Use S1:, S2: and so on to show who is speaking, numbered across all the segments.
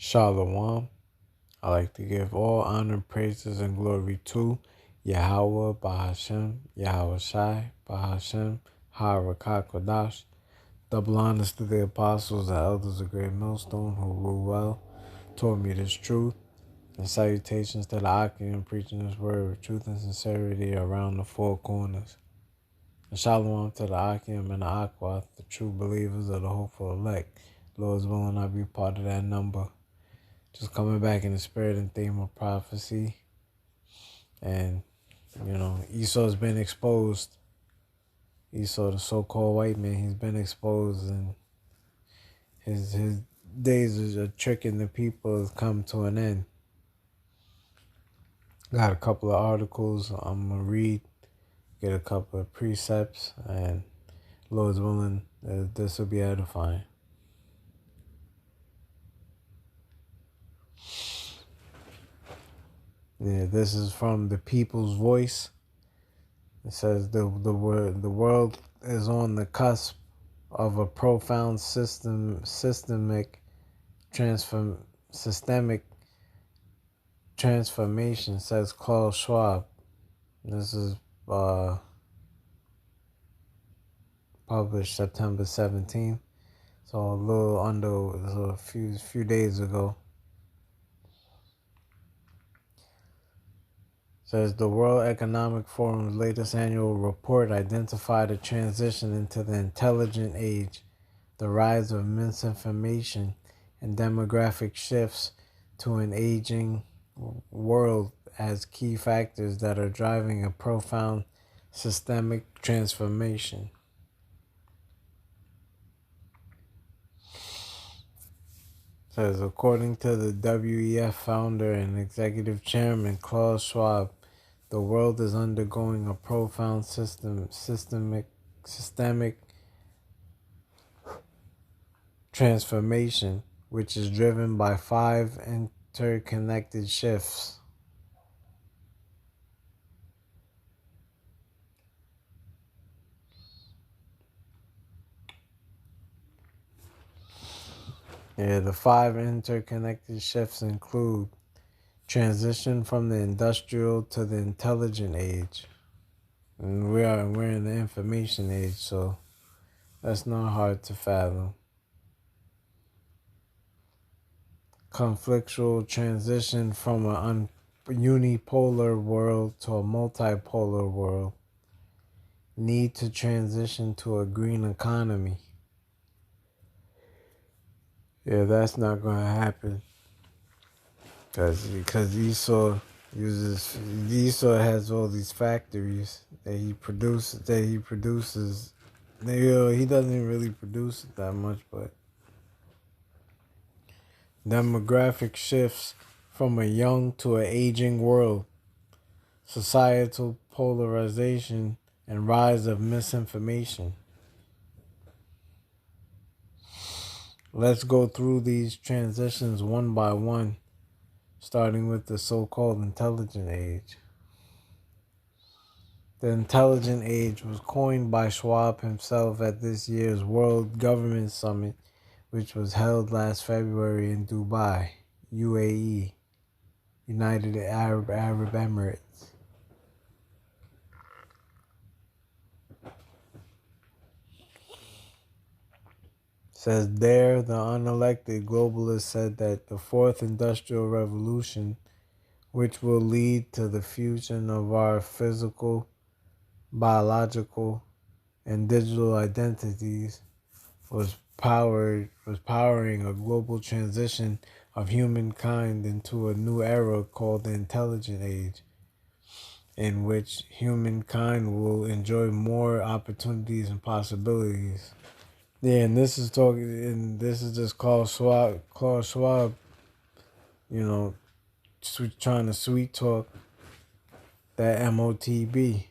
S1: Shalom. I like to give all honor, praises, and glory to Yahweh, Bahashem, Yahweh Shai, Bahashem, Harakah Kodash. Double honors to the apostles and elders of Great Millstone who rule well, taught me this truth, and salutations to the Akim preaching this word with truth and sincerity around the four corners. And shalom to the Akim and the Akwath, the true believers of the hopeful elect. Lord's willing, I be part of that number. Just coming back in the spirit and theme of prophecy. And, Esau's been exposed. Esau, the so-called white man, he's been exposed, and his days of tricking the people has come to an end. Got a couple of articles I'm going to read, get a couple of precepts, and Lord's willing, this will be edifying. Yeah, this is from the People's Voice. It says the world is on the cusp of a profound systemic transformation, says Klaus Schwab. This is published September 17th, so a little under a few days ago. Says the World Economic Forum's latest annual report identified a transition into the intelligent age, the rise of misinformation, and demographic shifts to an aging world as key factors that are driving a profound systemic transformation. Says according to the WEF founder and executive chairman Klaus Schwab, the world is undergoing a profound systemic transformation, which is driven by 5 interconnected shifts. The 5 interconnected shifts include transition from the industrial to the intelligent age. And we're in the information age, so that's not hard to fathom. Conflictual transition from a unipolar world to a multipolar world. Need to transition to a green economy. Yeah, that's not going to happen. Because Esau has all these factories that he produces. He doesn't really produce it that much, but demographic shifts from a young to an aging world, societal polarization, and rise of misinformation. Let's go through these transitions one by one, starting with the so-called intelligent age. The intelligent age was coined by Schwab himself at this year's World Government Summit, which was held last February in Dubai, UAE, United Arab Emirates. Says there, the unelected globalist said that the fourth industrial revolution, which will lead to the fusion of our physical, biological, and digital identities, was powering a global transition of humankind into a new era called the intelligent age, in which humankind will enjoy more opportunities and possibilities. Yeah, and this is just Klaus Schwab, trying to sweet talk that MOTB,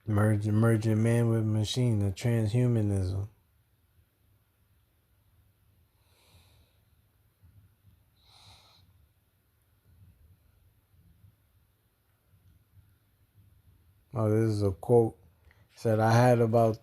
S1: merging man with machine, the transhumanism. Oh, this is a quote. It said, I had about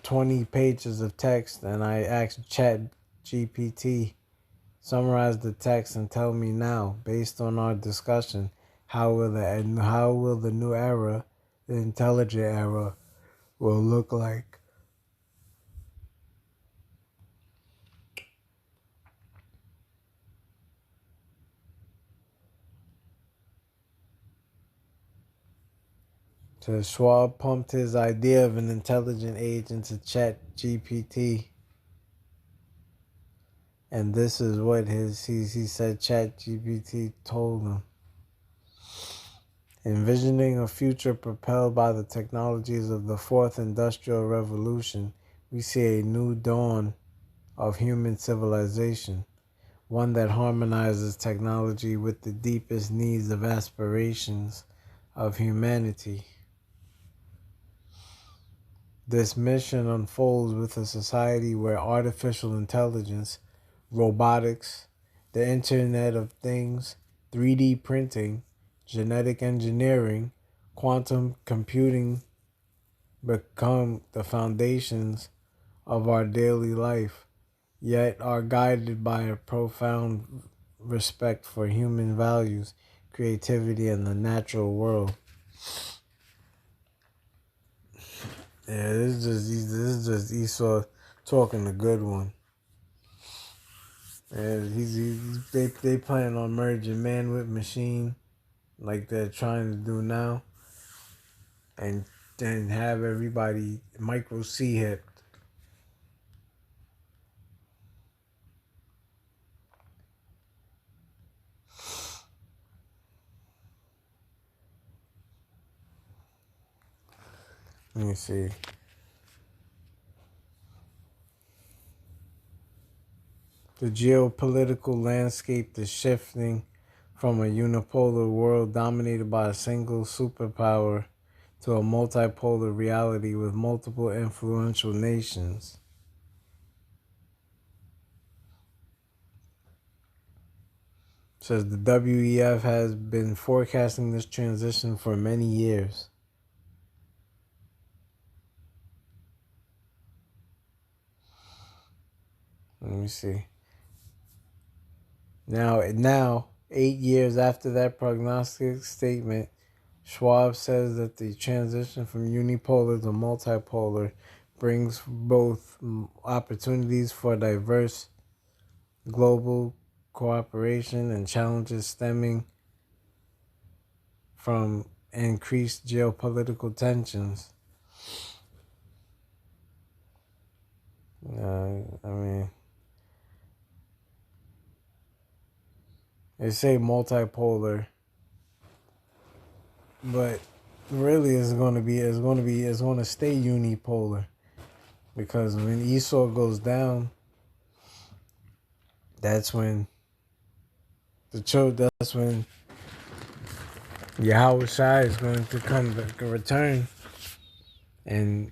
S1: 20 pages of text and I asked Chat GPT Summarize the text and tell me now, based on our discussion, how will the new era, the intelligent era, will look like. So Schwab pumped his idea of an intelligent age into ChatGPT, and this is what he said ChatGPT told him. Envisioning a future propelled by the technologies of the fourth industrial revolution, we see a new dawn of human civilization, one that harmonizes technology with the deepest needs of aspirations of humanity. This mission unfolds with a society where artificial intelligence, robotics, the Internet of Things, 3D printing, genetic engineering, quantum computing become the foundations of our daily life, yet are guided by a profound respect for human values, creativity, and the natural world. Yeah, this is just Esau talking a good one. And they plan on merging man with machine, like they're trying to do now, and then have everybody micro C hip. Let me see. The geopolitical landscape is shifting from a unipolar world dominated by a single superpower to a multipolar reality with multiple influential nations. It says the WEF has been forecasting this transition for many years. Let me see. Now, 8 years after that prognostic statement, Schwab says that the transition from unipolar to multipolar brings both opportunities for diverse global cooperation and challenges stemming from increased geopolitical tensions. I mean, they say multipolar, but really it's going to stay unipolar, because when Esau goes down, that's when Yahweh Shai is going to come back, return, and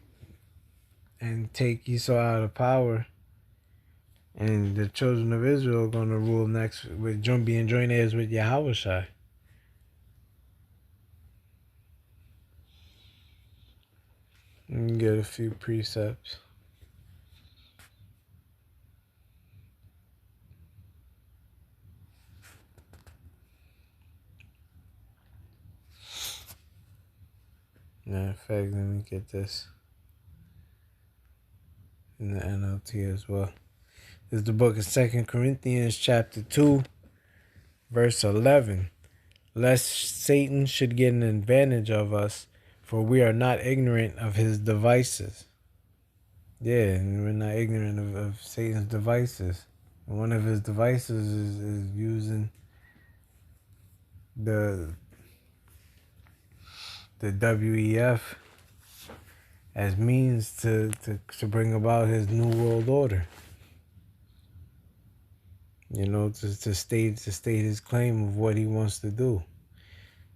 S1: take Esau out of power, and the children of Israel are going to rule next with being joint heirs with Yahweh Shai. And get a few precepts. Matter of fact, let me get this in the NLT as well. This is the book of 2 Corinthians chapter 2, verse 11. Lest Satan should get an advantage of us, for we are not ignorant of his devices. Yeah, and we're not ignorant of Satan's devices. And one of his devices is using the WEF as means to bring about his new world order. You know, to state his claim of what he wants to do.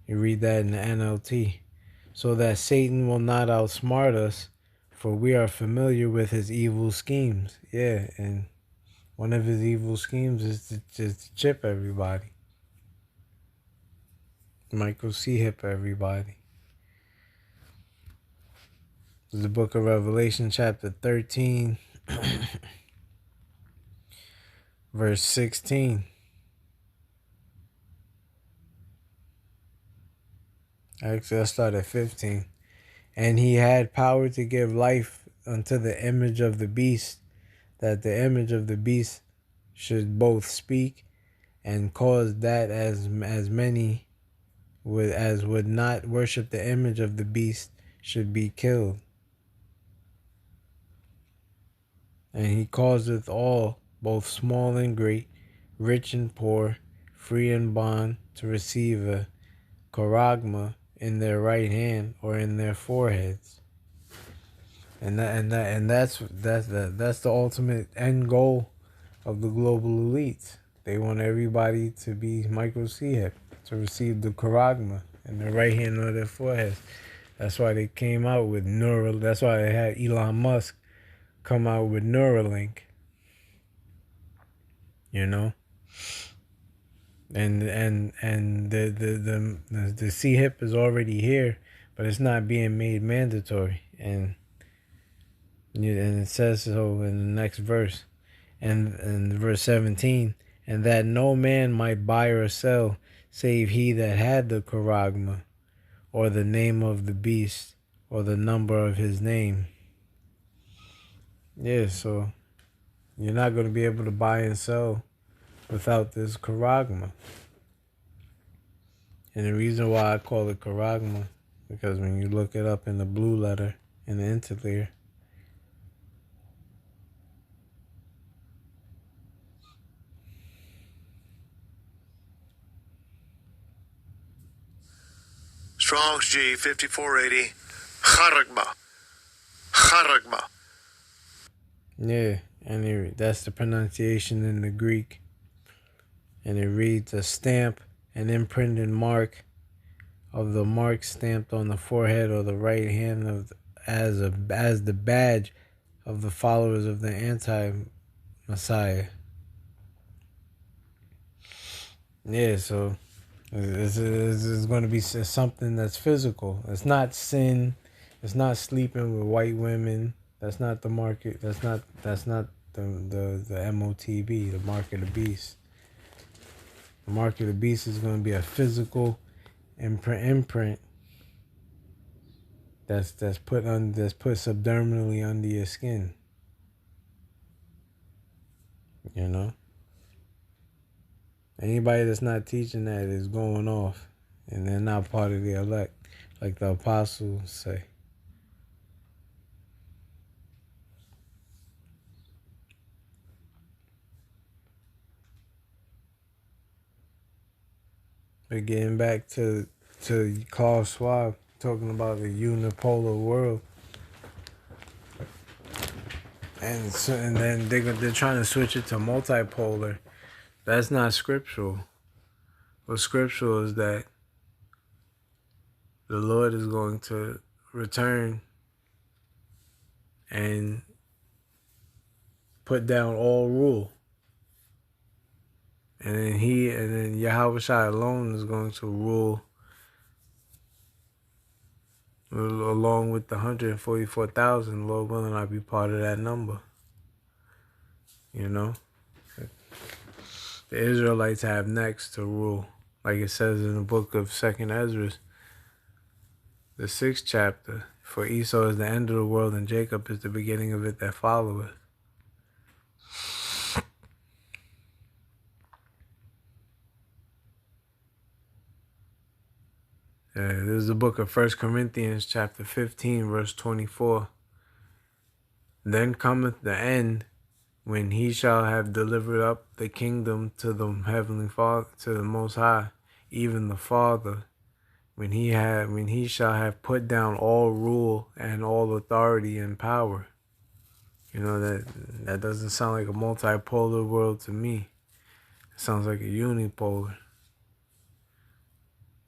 S1: You read that in the NLT. So that Satan will not outsmart us, for we are familiar with his evil schemes. Yeah, and one of his evil schemes is to just chip everybody. Michael C. hip everybody. The book of Revelation chapter 13, verse 16. Actually, let's start at 15. And he had power to give life unto the image of the beast, that the image of the beast should both speak and cause that as many would not worship the image of the beast should be killed. And he causeth all, both small and great, rich and poor, free and bond, to receive a charagma in their right hand or in their foreheads. That's the ultimate end goal of the global elites. They want everybody to be Michael C. to receive the charagma in their right hand or their foreheads. That's why they came out with Neural. That's why they had Elon Musk come out with Neuralink. You know, and the C-HIP is already here, but it's not being made mandatory, and it says so in the next verse, and verse 17, and that no man might buy or sell save he that had the charagma, or the name of the beast, or the number of his name. Yeah, so you're not going to be able to buy and sell without this charagma. And the reason why I call it charagma, because when you look it up in the blue letter, in the interlinear,
S2: Strong's G 5480, charagma. Charagma.
S1: Yeah, and that's the pronunciation in the Greek. And it reads, a stamp, an imprinted mark of the mark stamped on the forehead or the right hand of as the badge of the followers of the anti-Messiah. Yeah, so it's going to be something that's physical. It's not sin. It's not sleeping with white women. That's not the market. That's not the MOTB, the mark of the beast. The mark of the beast is going to be a physical imprint that's put subdermally under your skin. You know? Anybody that's not teaching that is going off, and they're not part of the elect, like the apostles say. But getting back to Klaus Schwab talking about the unipolar world, and then they're trying to switch it to multipolar. That's not scriptural. What's scriptural is that the Lord is going to return and put down all rule. And then Yahweh Shai alone is going to rule along with the 144,000. Lord willing, I'll be part of that number. You know? The Israelites have next to rule. Like it says in the book of 2nd Ezra, the 6th chapter. For Esau is the end of the world, and Jacob is the beginning of it that followeth. This is the book of 1 Corinthians chapter 15, verse 24. Then cometh the end, when he shall have delivered up the kingdom to the heavenly Father, to the Most High, even the Father, when he shall have put down all rule and all authority and power. You know, that doesn't sound like a multipolar world to me. It sounds like a unipolar.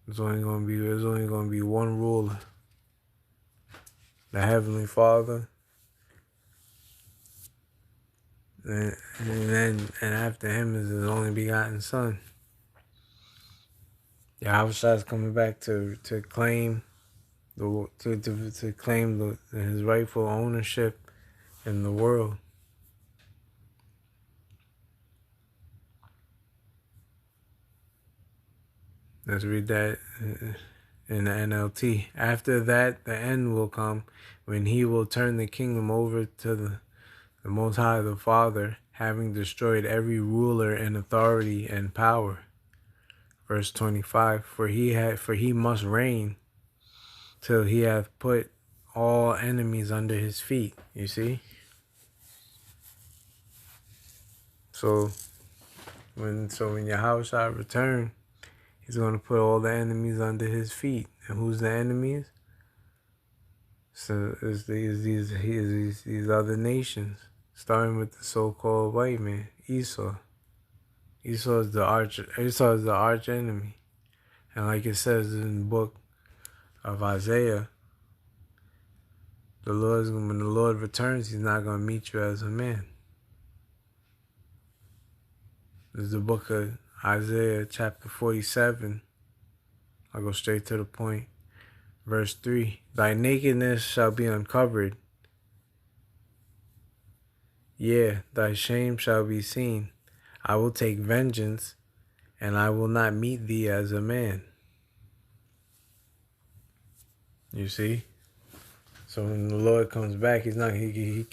S1: There's only going to be one ruler, the Heavenly Father, and after him is his only begotten Son. Yahweh Shai is coming back to claim his rightful ownership in the world. Let's read that in the NLT. After that, the end will come when he will turn the kingdom over to the Most High, the Father, having destroyed every ruler and authority and power. Verse 25, for he must reign till he hath put all enemies under his feet. You see? So when Yahushua return, he's going to put all the enemies under his feet. And who's the enemies? So it's these other nations, starting with the so-called white man, Esau. Esau is the arch enemy. And like it says in the book of Isaiah, when the Lord returns, he's not going to meet you as a man. This is the book of Isaiah chapter 47. I'll go straight to the point. Verse 3, thy nakedness shall be uncovered. Yeah, thy shame shall be seen. I will take vengeance, and I will not meet thee as a man. You see? So when the Lord comes back, he's not. When Yahushua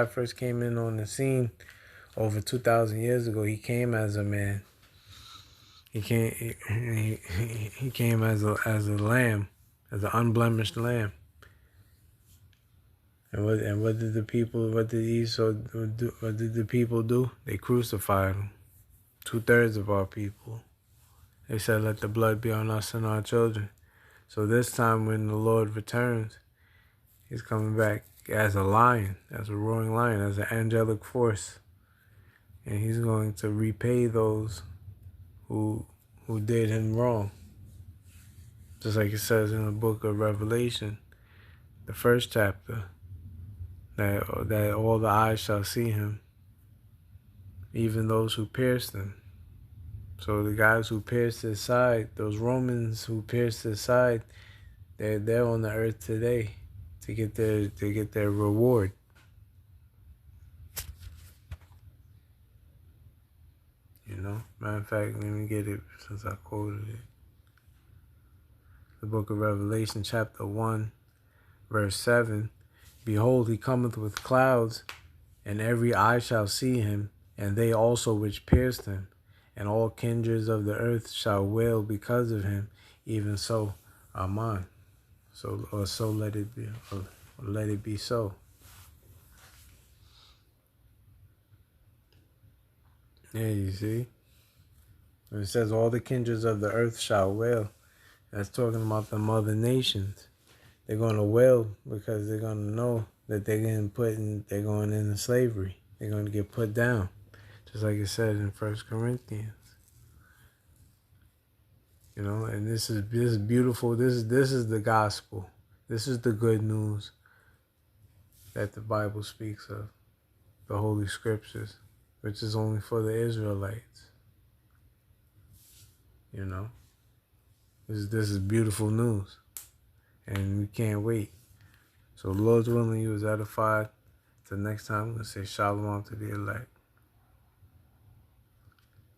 S1: first came in on the scene over 2,000 years ago, he came as a man. He came as a lamb, as an unblemished lamb. And what did the people do? They crucified him. 2/3 of our people. They said, let the blood be on us and our children. So this time when the Lord returns, he's coming back as a lion, as a roaring lion, as an angelic force. And he's going to repay those who did him wrong. Just like it says in the book of Revelation, the first chapter, that all the eyes shall see him, even those who pierced him. So the guys who pierced his side, those Romans who pierced his side, they're on the earth today to get their reward. You know? Matter of fact, let me get it since I quoted it. The book of Revelation, chapter 1, verse 7. Behold, he cometh with clouds, and every eye shall see him, and they also which pierced him. And all kindreds of the earth shall wail because of him. Even so, Amen. So let it be. Or let it be so. Yeah, you see? When it says all the kindreds of the earth shall wail, that's talking about the other nations. They're going to wail because they're going to know that they're going into slavery. They're going to get put down. Just like it said in 1 Corinthians. You know, and this is beautiful. This is the gospel. This is the good news that the Bible speaks of. The Holy Scriptures, which is only for the Israelites. You know. This is beautiful news. And we can't wait. So Lord's willing, you was edified. Till next time, I'm going to say shalom to the elect.